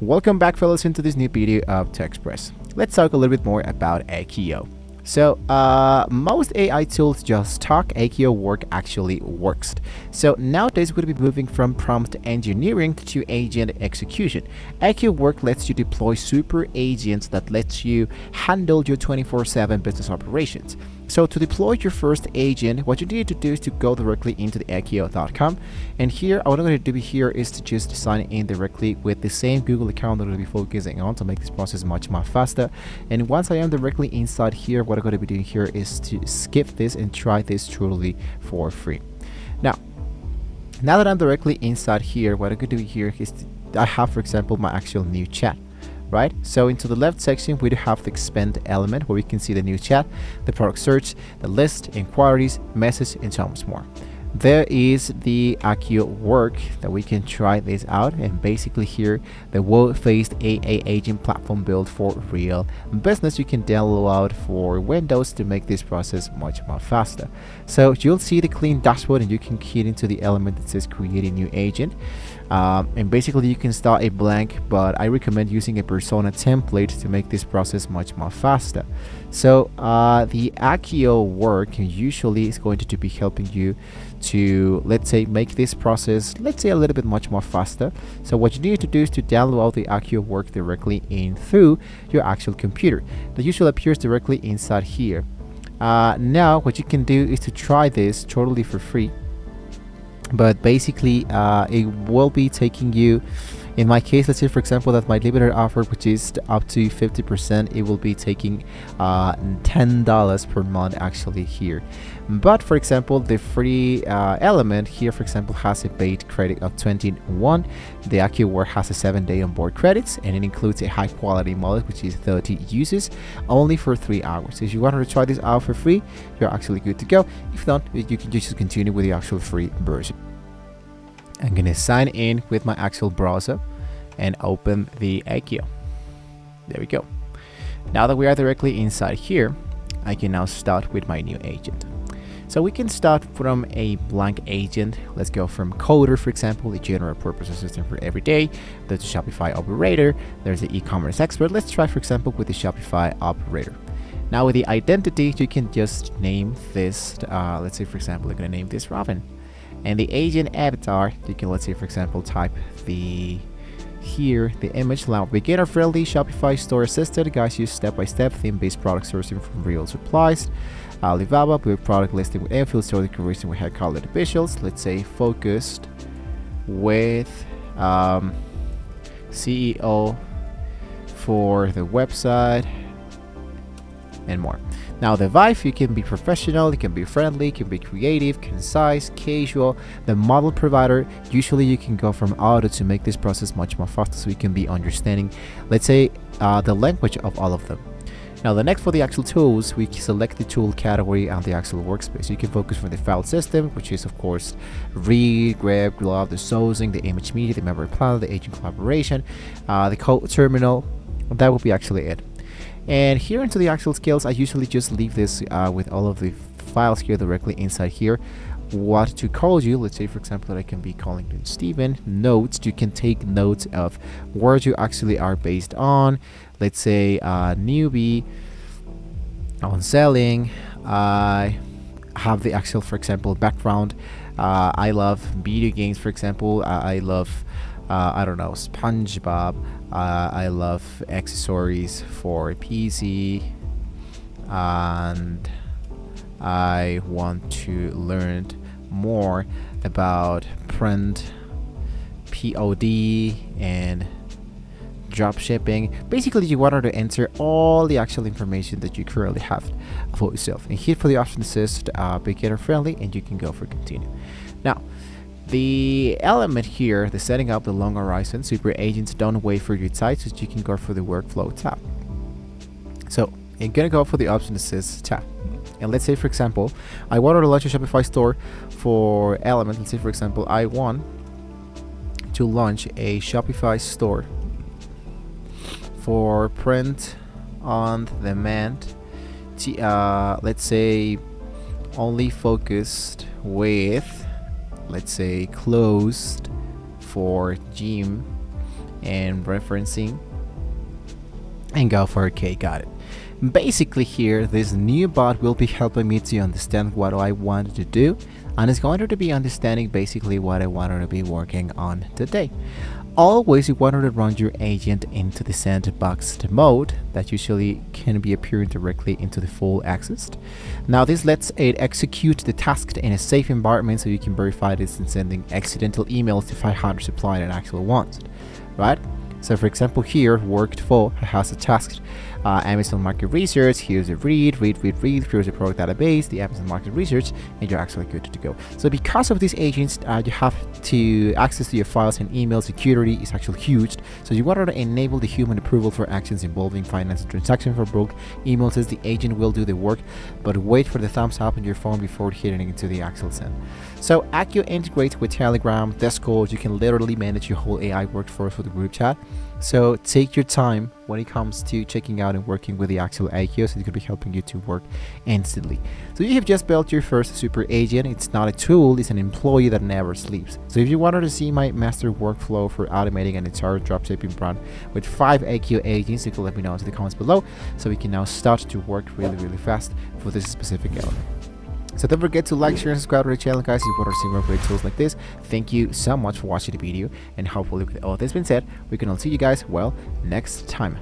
Welcome back, fellows, into this new video of TechExpress. Let's talk a little bit more about Accio. So most AI tools just talk. Accio work actually works. So nowadays we'll be moving from prompt engineering to agent execution. Accio work lets you deploy super agents that lets you handle your 24/7 business operations. So to deploy your first agent, what you need to do is to go directly into the Accio.com. And here, what I'm going to do here is to just sign in directly with the same Google account that we'll be focusing on to make this process much more faster. And once I am directly inside here, what I'm going to be doing here is to skip this and try this totally for free. Now that I'm directly inside here, what I'm going to do here is I have, for example, my actual new chat. Right, so into the left section we do have the expand element where we can see the new chat, the product search, the list, inquiries, message, and so much more. There is the Accio work that we can try this out, and basically here the world-faced AA agent platform built for real business. You can download for Windows to make this process much more faster. So you'll see the clean dashboard, and you can key it into the element that says create a new agent. And basically you can start a blank, but I recommend using a persona template to make this process much more faster. So the Accio work usually is going to be helping you to, let's say, make this process, let's say, a little bit much more faster. So what you need to do is to download the Accio work directly in through your actual computer. That usually appears directly inside here. Now what you can do is to try this totally for free, but basically it will be taking you, in my case, let's say for example that my limited offer, which is up to 50%, it will be taking $10 per month actually here. But for example, the free element here, for example, has a paid credit of 21. The Accio work has a 7-day onboard credits, and it includes a high quality model which is 30 uses only for 3 hours. If you wanted to try this out for free, you're actually good to go. If not, you can just continue with the actual free version. I'm gonna sign in with my actual browser and open the Accio. There we go. Now that we are directly inside here, I can now start with my new agent. So we can start from a blank agent. Let's go from Coder, for example, the general purpose assistant for every day. There's the Shopify Operator. There's the e-commerce expert. Let's try, for example, with the Shopify Operator. Now with the identity, you can just name this, let's say, for example, I'm gonna name this Robin. And the agent avatar, you can, let's say, for example, type the image. Now, beginner friendly Shopify store assisted, guides you step-by-step theme-based product sourcing from real supplies. Alibaba with product listing with infill store decoration with hair colored visuals. Let's say focused with CEO for the website and more. Now the vibe, you can be professional, you can be friendly, you can be creative, concise, casual. The model provider, usually you can go from auto to make this process much more faster, so you can be understanding, let's say, the language of all of them. Now the next, for the actual tools, we select the tool category and the actual workspace. You can focus from the file system, which is of course read, grab, glove, the sourcing, the image media, the memory planner, the agent collaboration, the code terminal. That will be actually it. And here into the actual skills, I usually just leave this with all of the files here directly inside here. What to call you, let's say for example that I can be calling you Steven. Notes, you can take notes of where you actually are based on. Let's say newbie on selling. I have the actual, for example, background. I love video games, for example. I love I don't know, SpongeBob. I love accessories for PC, and I want to learn more about print, POD, and dropshipping. Basically, you want to enter all the actual information that you currently have for yourself, and hit for the option that says beginner friendly, and you can go for continue. Now the element here, the setting up the long horizon, super agents don't wait for your site, so you can go for the workflow tab. So I'm gonna go for the option that says tab, and let's say for example I wanted to launch a Shopify store for element. Let's say for example I want to launch a Shopify store for print on demand, let's say only focused with, let's say, closed for gym and referencing and go for okay, got it. Basically here, this new bot will be helping me to understand what I wanted to do, and it's going to be understanding basically what I wanted to be working on today. Always you want to run your agent into the sandboxed mode that usually can be appearing directly into the full access. Now this lets it execute the task in a safe environment so you can verify this and sending accidental emails to find how to supply an actual wants, right? So for example here, worked for has a task, Amazon market research, here's a read, here's a product database, the Amazon market research, and you're actually good to go. So because of these agents, you have to access to your files and email security is actually huge. So you want to enable the human approval for actions involving finance and transaction for bulk emails as the agent will do the work, but wait for the thumbs up on your phone before hitting into the actual send. So Accio integrates with Telegram, Discord. You can literally manage your whole AI workforce for the group chat. So take your time when it comes to checking out and working with the actual Accio, so it could be helping you to work instantly. So you have just built your first super agent. It's not a tool, it's an employee that never sleeps. So if you wanted to see my master workflow for automating an entire dropshipping brand with 5 Accio agents, you can let me know in the comments below, so we can now start to work really fast for this specific element. So don't forget to like, share, and subscribe to the channel, guys, if you want to see more great tools like this. Thank you so much for watching the video, and hopefully with all this being said, we can all see you guys, well, next time.